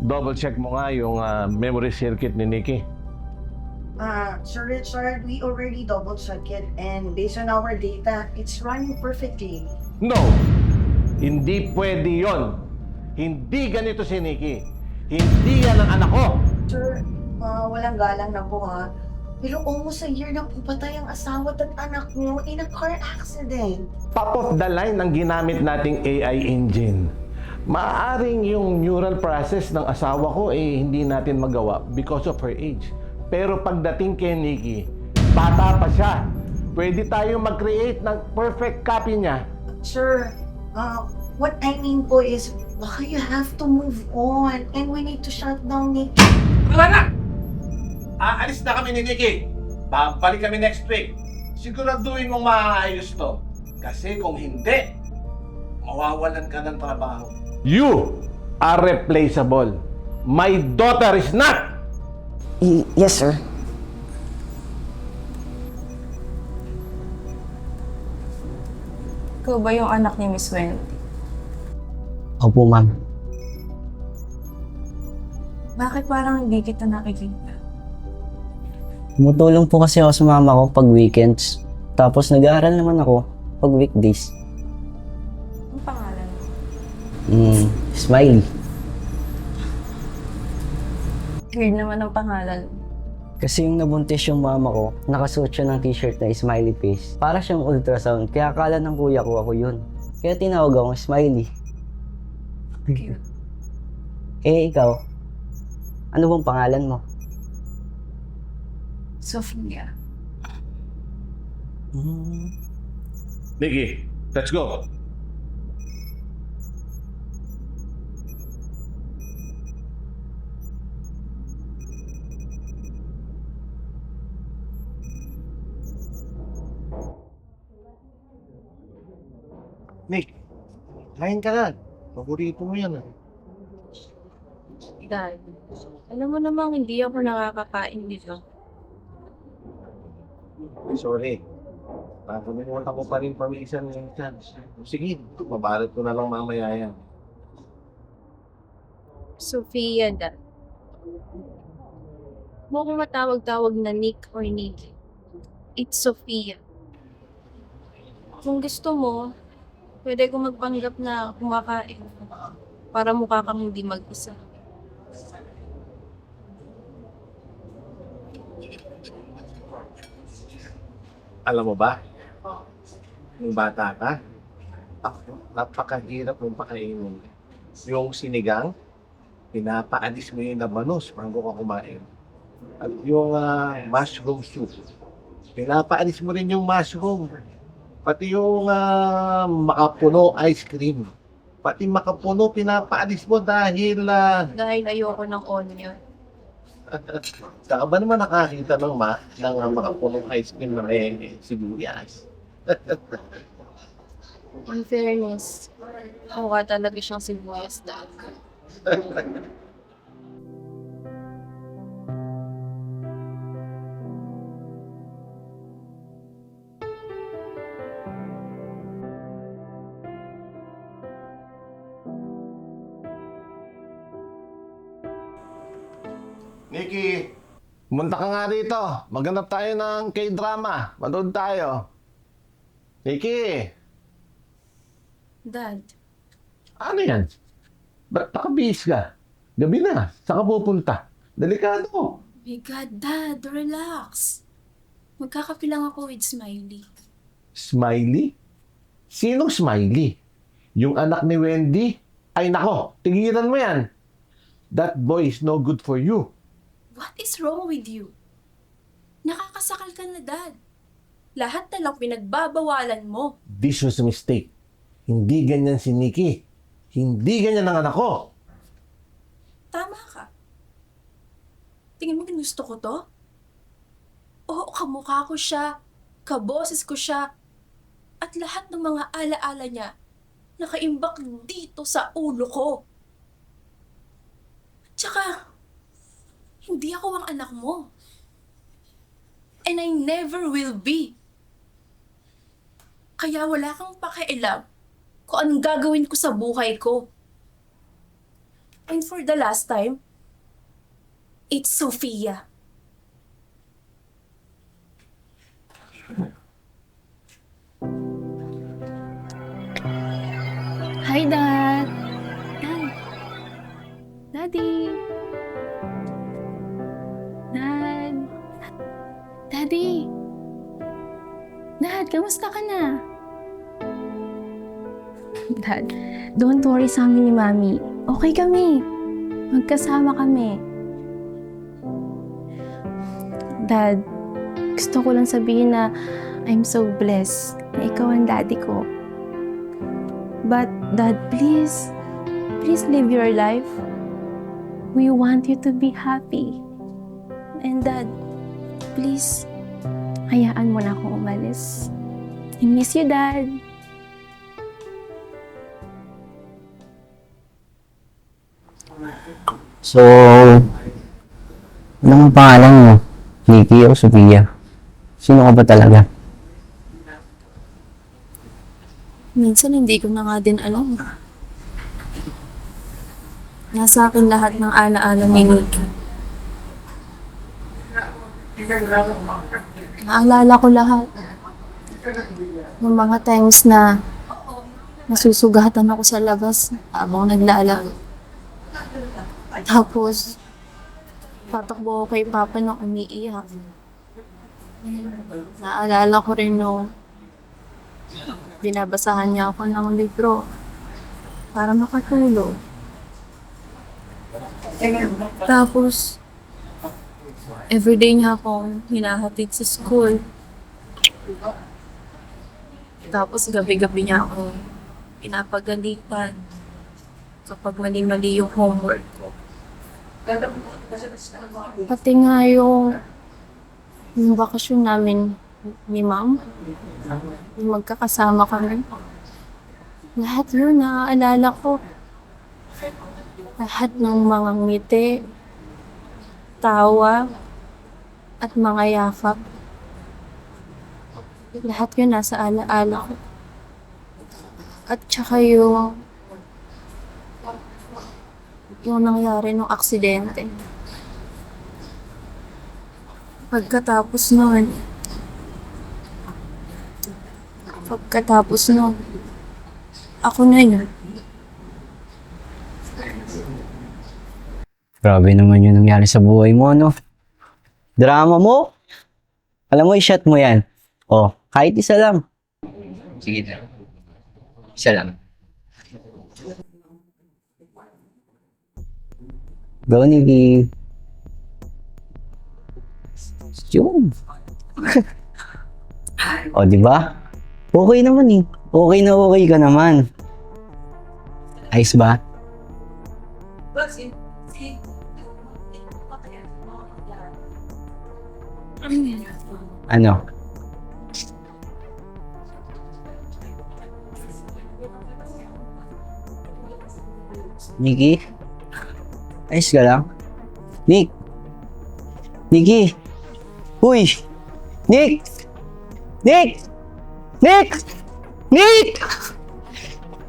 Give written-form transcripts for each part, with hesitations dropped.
Double check mo nga yung memory circuit ni Nikki. Sir Richard, we already double-checked it, and based on our data, it's running perfectly. No! Hindi pwede yon. Hindi ganito si Nikki. Hindi yan ang anak ko. Sir, walang galang na po ha. Pero almost a year na po patay ang asawa at anak niyo in a car accident. Top of the line ang ginamit nating AI engine. Maaaring yung neural process ng asawa ko hindi natin magawa because of her age. Pero pagdating kay Nikki, bata pa siya. Pwede tayong mag-create ng perfect copy niya. Sir, what I mean po is, baka you have to move on and we need to shut down Nick. Wala na! Aalis na kami ni Nikki. Babalik kami next week. Siguraduhin mong maayos to. Kasi kung hindi, mawawalan ka ng trabaho. You are replaceable. My daughter is not! Yes, sir. Ikaw ba yung anak ni Miss Wendy? Opo, ma'am. Bakit parang hindi kita nakikita? Tumutulong po kasi ako sa mama ko pag weekends. Tapos nag-aaral naman ako pag weekdays. Ang pangalan mo? Smiley. Weird naman ang pangalan mo. Kasi yung nabuntis yung mama ko, nakasuot siya ng t-shirt na smiley face. Para siyang ultrasound, kaya akala ng kuya ko ako yun. Kaya tinawag akong Smiley. Cute. Ikaw? Ano bang pangalan mo? Sofia. Nikki, let's go. Nick, kain ka na. Paborito mo yan. Dad, alam mo namang hindi ako nakakakain dito. Sorry. Nakalimutan ko pa rin pamisan yung chance. Sige, mabalot ko na lang mamaya yan. Sofia, Dad. Huwag mo akong matawag-tawag na Nick or Nikki. It's Sofia. Kung gusto mo, pwede kong magpanggap na kumakain para mukha kang hindi mag-isa. Alam mo ba? Nung bata ka, napakahirap mong pakainin. Yung sinigang, pinapaalis mo yung labanos bago ka kumain. At yung mushroom soup, pinapaalis mo rin yung mushroom. Pati yung makapuno ice cream. Pati makapuno, pinapaalis mo dahil... Dahil ayoko ng onion. Saka ba naman nakakita ng makapunong ice cream na may sibuyas? In fairness, mukha talaga siyang sibuyas, Dad. Nikki, pumunta ka nga rito. Maghanap tayo ng K-drama. Manood tayo. Nikki, Dad, ano yan? Ba't nakabihis ka? Gabi na. Saan ka pupunta? Delikado. my God, Dad, relax. Magkakape lang ako with Smiley. Smiley? Sinong Smiley? Yung anak ni Wendy? Ay nako, tigilan mo yan. That boy is no good for you. What is wrong with you? Nakakasakal ka na, Dad. Lahat na lang pinagbabawalan mo. This was a mistake. Hindi ganyan si Nikki. Hindi ganyan ang anak ko. Tama ka. Tingin mo ginusto ko to? Oo, kamukha ko siya. Kaboses ko siya. At lahat ng mga alaala niya nakaimbak dito sa ulo ko. Tsaka, hindi ako ang anak mo. And I never will be. Kaya wala kang pakialam kung anong gagawin ko sa buhay ko. And for the last time, it's Sophia. Hi, Dad. Dad. Daddy. Dad. Daddy. Dad, kamusta ka na? Dad, don't worry sa amin ni Mami. Okay kami. Magkasama kami. Dad, gusto ko lang sabihin na I'm so blessed na ikaw ang daddy ko. But, Dad, please live your life. We want you to be happy. And Dad, please, hayaan mo na akong umalis. I miss you, Dad. So, ano ang pangalan mo? Nikki o Sophia? Sino ka ba talaga? Minsan hindi ko na nga din alam. Nasa akin lahat ng alaala ni Nikki. Naalala ko lahat. Ng mga times na nasusugatan ako sa labas habang naglalaro. Tapos, patakbo ako kay Papa nang umiiyak. Naalala ko rin nung binabasahan niya ako ng libro para makatulog. Tapos, everyday niya akong hinahatid sa school. Tapos, gabi-gabi niya ako pinapagalitan kapag mali-mali yung homework ko. Pati nga yung bakasyon namin ni Ma'am, yung magkakasama kami. Lahat yun, naaalala ko. Lahat ng mga ngiti, tawa, at mga yakap. Lahat yun nasa alaala ko. At saka yung nangyari nung aksidente. Pagkatapos nun, ako na yun. Grabe naman yung nangyari sa buhay mo, ano? Drama mo? Alam mo, i-shot mo yan. Oh, kahit isa lang. Sige na. Isa lang. Go, Nikki. Yun. O, di ba? Okay naman eh. Okay na okay ka naman. Ayos ba? Ano? Nikki? Ayos ka lang? Nick? Nikki? Uy! Nick! Nick! Nick! Nick!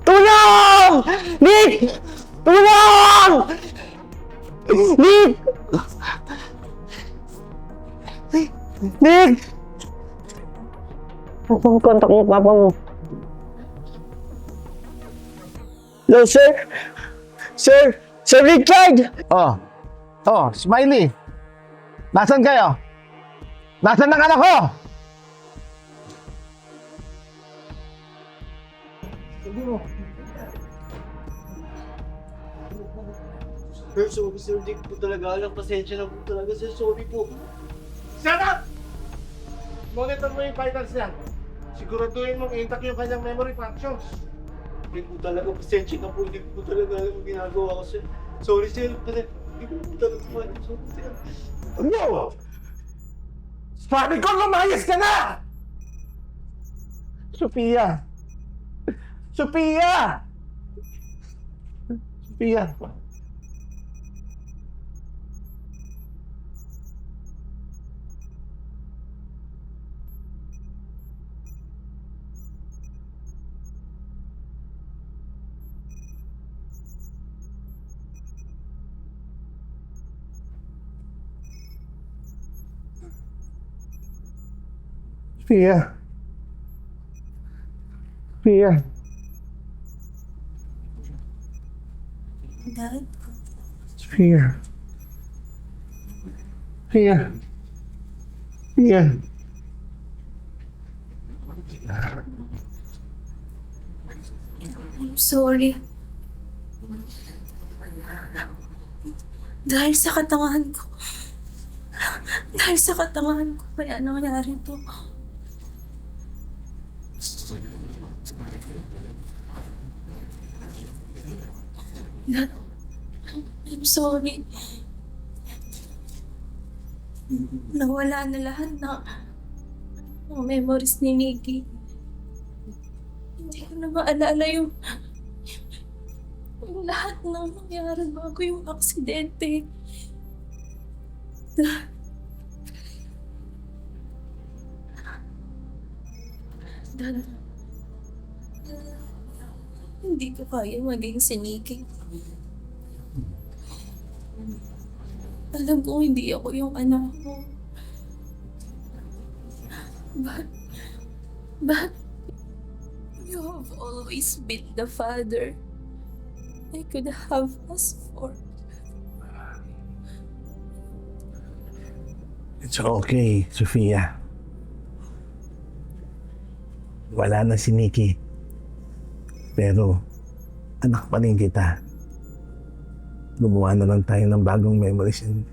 Tulong! Nick! Tulong! Nick! Nick! Ang kontak mo, papa mo. Hello, sir? Sir! Sir Richard! Oh, Smiley. Nasaan kayo? Nasaan ang anak ko? Sir, sorry sir, hindi ko talaga alam. Pasensya na po talaga sir, sorry po. Shut up! Monitor mo yung vitals niya. Siguraduhin mong intact yung kanyang memory functions. Hindi po talaga, pasensya na po. Hindi ko talaga alam ang ginagawa ko sir. Sorry sir, hindi ko po talaga alam. Sorry sir. Ano? Sabi ko, lumayas ka na! Sophia! Sophia! Sophia! Sophia. Sophia. Dad? Sophia. Sophia. Sophia. I'm sorry. Dahil sa katangahan ko. Dahil sa katangahan ko, kaya nangyari to. Dad, I'm sorry. Nawala na lahat ng memories ni Nikki. Hindi ko na maalala yung lahat ng nangyari bago yung aksidente. Dad, hindi ko kaya maging si Nikki. Alam ko hindi ako yung anak mo. But, you have always been the father I could have asked for. It's okay, Sofia. Wala na si Nikki. Pero, anak pa rin kita. Gumawa na lang tayo ng bagong memories and